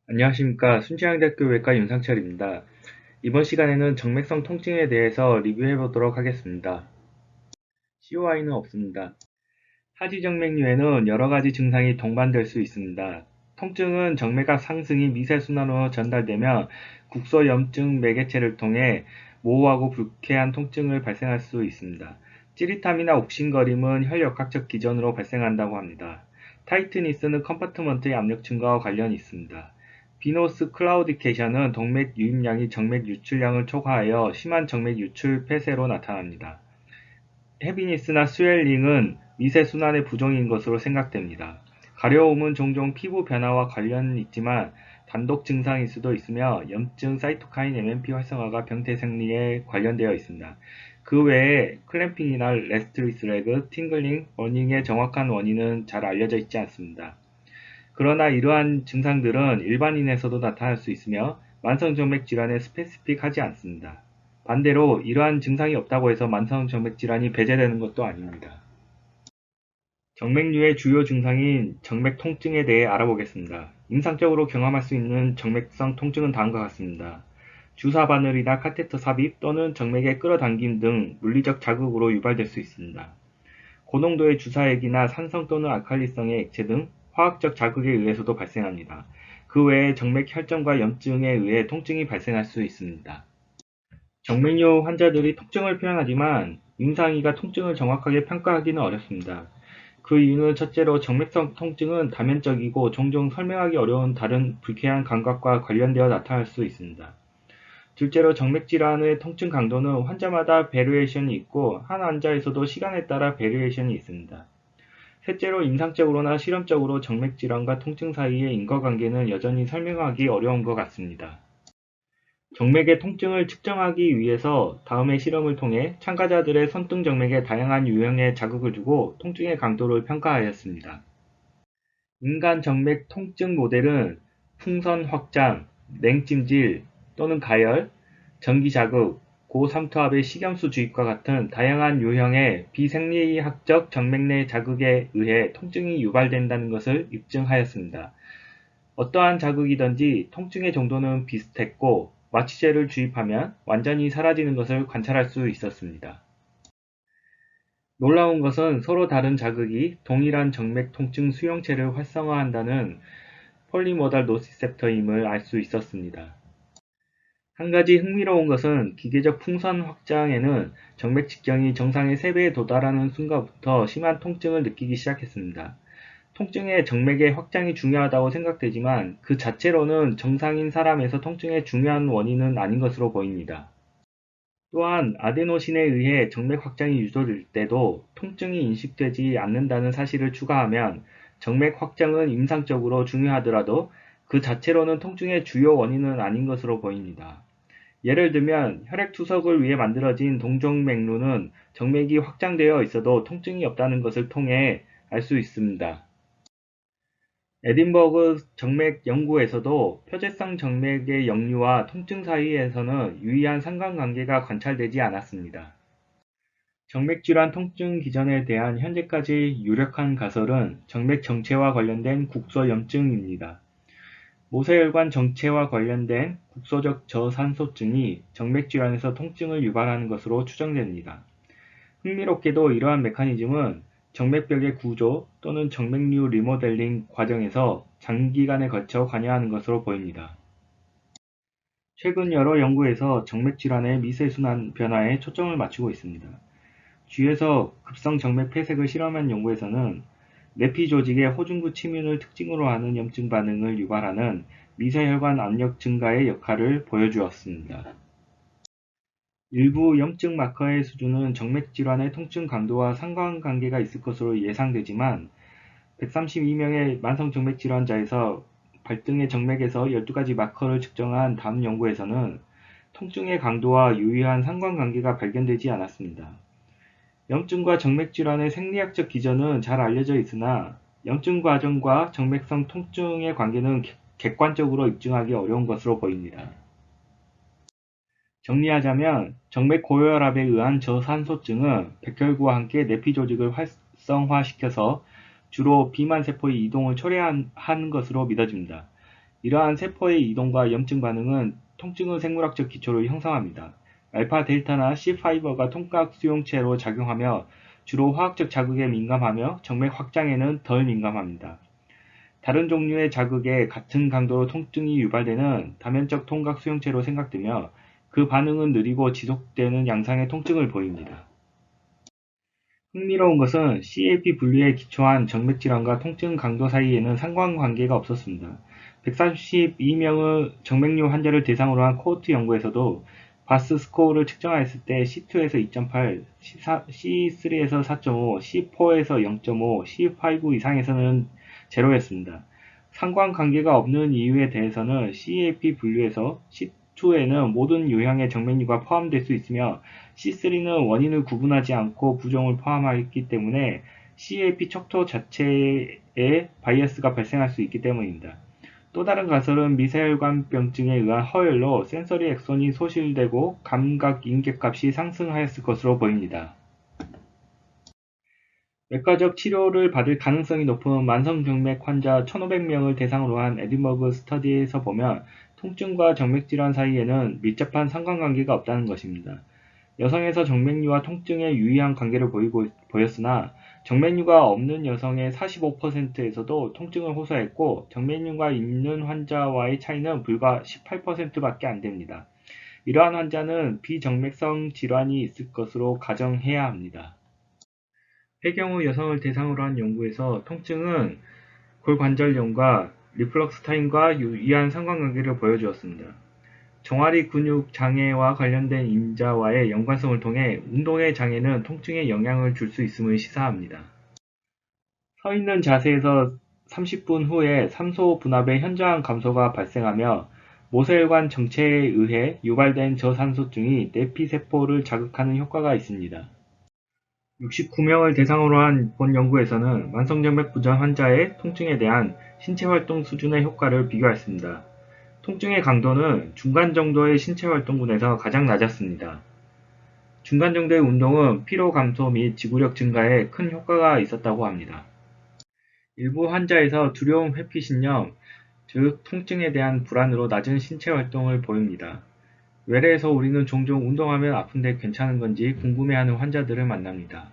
안녕하십니까. 순천향대학교 외과 윤상철입니다. 이번 시간에는 정맥성 통증에 대해서 리뷰해 보도록 하겠습니다. COI는 없습니다. 하지정맥류에는 여러 가지 증상이 동반될 수 있습니다. 통증은 정맥압 상승이 미세순환으로 전달되며 국소염증 매개체를 통해 모호하고 불쾌한 통증을 발생할 수 있습니다. 찌릿함이나 욱신거림은 혈역학적 기전으로 발생한다고 합니다. 타이트니스는 컴파트먼트의 압력층과 관련이 있습니다. 비노스 클라우디케이션은 동맥 유입량이 정맥 유출량을 초과하여 심한 정맥 유출 폐쇄로 나타납니다. 헤비니스나 스웰링은 미세순환의 부종인 것으로 생각됩니다. 가려움은 종종 피부 변화와 관련이 있지만 단독 증상일 수도 있으며 염증, 사이토카인 MMP 활성화가 병태 생리에 관련되어 있습니다. 그 외에 클램핑이나 레스트리스 레그, 팅글링, 버닝의 정확한 원인은 잘 알려져 있지 않습니다. 그러나 이러한 증상들은 일반인에서도 나타날 수 있으며 만성정맥 질환에 스페시픽하지 않습니다. 반대로 이러한 증상이 없다고 해서 만성정맥 질환이 배제되는 것도 아닙니다. 정맥류의 주요 증상인 정맥 통증에 대해 알아보겠습니다. 임상적으로 경험할 수 있는 정맥성 통증은 다음과 같습니다. 주사 바늘이나 카테터 삽입 또는 정맥의 끌어당김 등 물리적 자극으로 유발될 수 있습니다. 고농도의 주사액이나 산성 또는 알칼리성의 액체 등 화학적 자극에 의해서도 발생합니다. 그 외에 정맥 혈전과 염증에 의해 통증이 발생할 수 있습니다. 정맥류 환자들이 통증을 표현하지만 임상의가 통증을 정확하게 평가하기는 어렵습니다. 그 이유는 첫째로 정맥성 통증은 다면적이고 종종 설명하기 어려운 다른 불쾌한 감각과 관련되어 나타날 수 있습니다. 둘째로 정맥질환의 통증 강도는 환자마다 베리에이션이 있고 한 환자에서도 시간에 따라 베리에이션이 있습니다. 셋째로 임상적으로나 실험적으로 정맥질환과 통증 사이의 인과관계는 여전히 설명하기 어려운 것 같습니다. 정맥의 통증을 측정하기 위해서 다음의 실험을 통해 참가자들의 손등정맥에 다양한 유형의 자극을 주고 통증의 강도를 평가하였습니다. 인간 정맥 통증 모델은 풍선 확장, 냉찜질 또는 가열, 전기자극, 고삼투압의 식염수 주입과 같은 다양한 유형의 비생리학적 정맥 내 자극에 의해 통증이 유발된다는 것을 입증하였습니다. 어떠한 자극이든지 통증의 정도는 비슷했고 마취제를 주입하면 완전히 사라지는 것을 관찰할 수 있었습니다. 놀라운 것은 서로 다른 자극이 동일한 정맥 통증 수용체를 활성화한다는 폴리모달 노시셉터임을 알 수 있었습니다. 한 가지 흥미로운 것은 기계적 풍선 확장에는 정맥 직경이 정상의 3배에 도달하는 순간부터 심한 통증을 느끼기 시작했습니다. 통증의 정맥의 확장이 중요하다고 생각되지만 그 자체로는 정상인 사람에서 통증의 중요한 원인은 아닌 것으로 보입니다. 또한 아데노신에 의해 정맥 확장이 유도될 때도 통증이 인식되지 않는다는 사실을 추가하면 정맥 확장은 임상적으로 중요하더라도 그 자체로는 통증의 주요 원인은 아닌 것으로 보입니다. 예를 들면 혈액투석을 위해 만들어진 동정맥류는 정맥이 확장되어 있어도 통증이 없다는 것을 통해 알 수 있습니다. 에딘버그 정맥 연구에서도 표재성 정맥의 역류와 통증 사이에서는 유의한 상관관계가 관찰되지 않았습니다. 정맥질환 통증 기전에 대한 현재까지 유력한 가설은 정맥 정체와 관련된 국소염증입니다. 모세혈관 정체와 관련된 국소적 저산소증이 정맥질환에서 통증을 유발하는 것으로 추정됩니다. 흥미롭게도 이러한 메커니즘은 정맥벽의 구조 또는 정맥류 리모델링 과정에서 장기간에 걸쳐 관여하는 것으로 보입니다. 최근 여러 연구에서 정맥질환의 미세순환 변화에 초점을 맞추고 있습니다. 쥐에서 급성 정맥 폐색을 실험한 연구에서는 내피 조직의 호중구 침윤을 특징으로 하는 염증 반응을 유발하는 미세혈관 압력 증가의 역할을 보여주었습니다. 일부 염증 마커의 수준은 정맥 질환의 통증 강도와 상관관계가 있을 것으로 예상되지만 132명의 만성 정맥 질환자에서 발등의 정맥에서 12가지 마커를 측정한 다음 연구에서는 통증의 강도와 유의한 상관관계가 발견되지 않았습니다. 염증과 정맥 질환의 생리학적 기전은 잘 알려져 있으나 염증 과정과 정맥성 통증의 관계는 객관적으로 입증하기 어려운 것으로 보입니다. 정리하자면 정맥 고혈압에 의한 저산소증은 백혈구와 함께 내피 조직을 활성화시켜서 주로 비만세포의 이동을 초래하는 것으로 믿어집니다. 이러한 세포의 이동과 염증 반응은 통증의 생물학적 기초를 형성합니다. 알파, 델타나 C5가 통각 수용체로 작용하며 주로 화학적 자극에 민감하며 정맥 확장에는 덜 민감합니다. 다른 종류의 자극에 같은 강도로 통증이 유발되는 다면적 통각 수용체로 생각되며 그 반응은 느리고 지속되는 양상의 통증을 보입니다. 흥미로운 것은 CAP 분류에 기초한 정맥질환과 통증 강도 사이에는 상관관계가 없었습니다. 132명의 정맥류 환자를 대상으로 한 코호트 연구에서도 바스 스코어를 측정하였을 때 C2에서 2.8, C3에서 4.5, C4에서 0.5, C5 이상에서는 제로였습니다. 상관관계가 없는 이유에 대해서는 CAP 분류에서 C2에는 모든 유형의 정맥류가 포함될 수 있으며 C3는 원인을 구분하지 않고 부종을 포함하였기 때문에 CAP 척도 자체에 바이어스가 발생할 수 있기 때문입니다. 또 다른 가설은 미세혈관병증에 의한 허혈로 센서리 액손이 소실되고 감각 인계값이 상승하였을 것으로 보입니다. 외과적 치료를 받을 가능성이 높은 만성정맥 환자 1,500명을 대상으로 한 에딘버그 스터디에서 보면 통증과 정맥질환 사이에는 밀접한 상관관계가 없다는 것입니다. 여성에서 정맥류와 통증에 유의한 관계를 보였으나 정맥류가 없는 여성의 45%에서도 통증을 호소했고 정맥류가 있는 환자와의 차이는 불과 18%밖에 안 됩니다. 이러한 환자는 비정맥성 질환이 있을 것으로 가정해야 합니다. 폐경후 여성을 대상으로 한 연구에서 통증은 골관절염과 리플럭스 타임과 유의한 상관관계를 보여주었습니다. 종아리 근육 장애와 관련된 인자와의 연관성을 통해 운동의 장애는 통증에 영향을 줄 수 있음을 시사합니다. 서 있는 자세에서 30분 후에 산소 분압의 현저한 감소가 발생하며 모세혈관 정체에 의해 유발된 저산소증이 내피세포를 자극하는 효과가 있습니다. 69명을 대상으로 한 본 연구에서는 만성정맥 부전 환자의 통증에 대한 신체활동 수준의 효과를 비교했습니다. 통증의 강도는 중간 정도의 신체활동군에서 가장 낮았습니다. 중간 정도의 운동은 피로 감소 및 지구력 증가에 큰 효과가 있었다고 합니다. 일부 환자에서 두려움 회피 신념, 즉 통증에 대한 불안으로 낮은 신체활동을 보입니다. 외래에서 우리는 종종 운동하면 아픈데 괜찮은 건지 궁금해하는 환자들을 만납니다.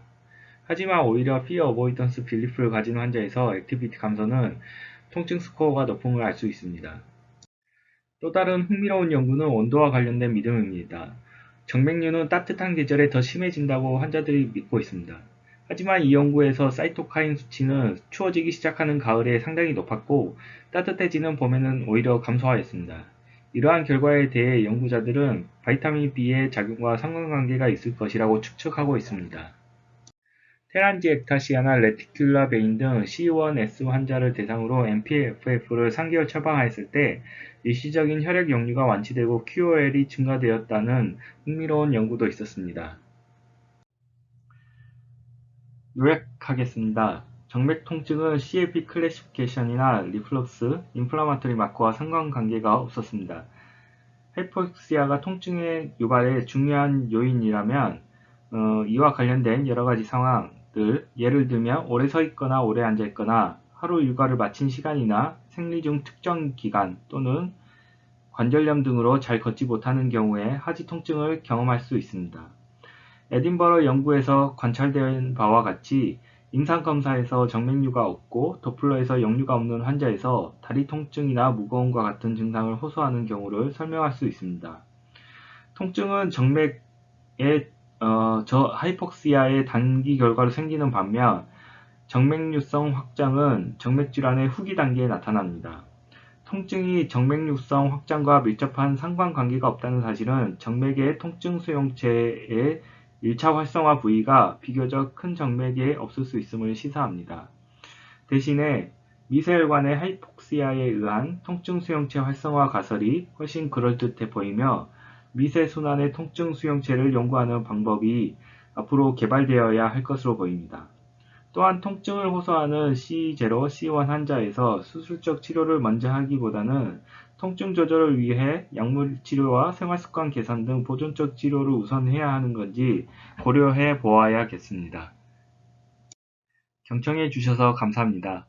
하지만 오히려 Fear Avoidance Belief를 가진 환자에서 액티비티 감소는 통증 스코어가 높음을 알 수 있습니다. 또 다른 흥미로운 연구는 온도와 관련된 믿음입니다. 정맥류는 따뜻한 계절에 더 심해진다고 환자들이 믿고 있습니다. 하지만 이 연구에서 사이토카인 수치는 추워지기 시작하는 가을에 상당히 높았고 따뜻해지는 봄에는 오히려 감소하였습니다. 이러한 결과에 대해 연구자들은 바이타민 B의 작용과 상관관계가 있을 것이라고 추측하고 있습니다. 테란지액타시아나 레티큘라 베인 등 C1S 환자를 대상으로 MPFF를 3개월 처방하였을 때 일시적인 혈액 역류가 완치되고 QOL이 증가되었다는 흥미로운 연구도 있었습니다. 요약하겠습니다. 정맥 통증은 CAP 클래시피케이션이나 리플럭스, 인플라마토리 마커와 상관관계가 없었습니다. 하이포엑시아가 통증의 유발의 중요한 요인이라면 이와 관련된 여러가지 상황들, 예를 들면 오래 서 있거나 오래 앉아 있거나 하루 일과를 마친 시간이나 생리 중 특정 기간 또는 관절염 등으로 잘 걷지 못하는 경우에 하지 통증을 경험할 수 있습니다. 에딘버러 연구에서 관찰된 바와 같이 임상검사에서 정맥류가 없고 도플러에서 역류가 없는 환자에서 다리 통증이나 무거움과 같은 증상을 호소하는 경우를 설명할 수 있습니다. 통증은 정맥의 하이폭시아의 단기 결과로 생기는 반면 정맥류성 확장은 정맥질환의 후기 단계에 나타납니다. 통증이 정맥류성 확장과 밀접한 상관관계가 없다는 사실은 정맥의 통증 수용체의 1차 활성화 부위가 비교적 큰 정맥에 없을 수 있음을 시사합니다. 대신에 미세혈관의 하이폭시아에 의한 통증 수용체 활성화 가설이 훨씬 그럴듯해 보이며 미세순환의 통증 수용체를 연구하는 방법이 앞으로 개발되어야 할 것으로 보입니다. 또한 통증을 호소하는 C0, C1 환자에서 수술적 치료를 먼저 하기보다는 통증 조절을 위해 약물 치료와 생활습관 개선 등 보존적 치료를 우선해야 하는 건지 고려해 보아야겠습니다. 경청해 주셔서 감사합니다.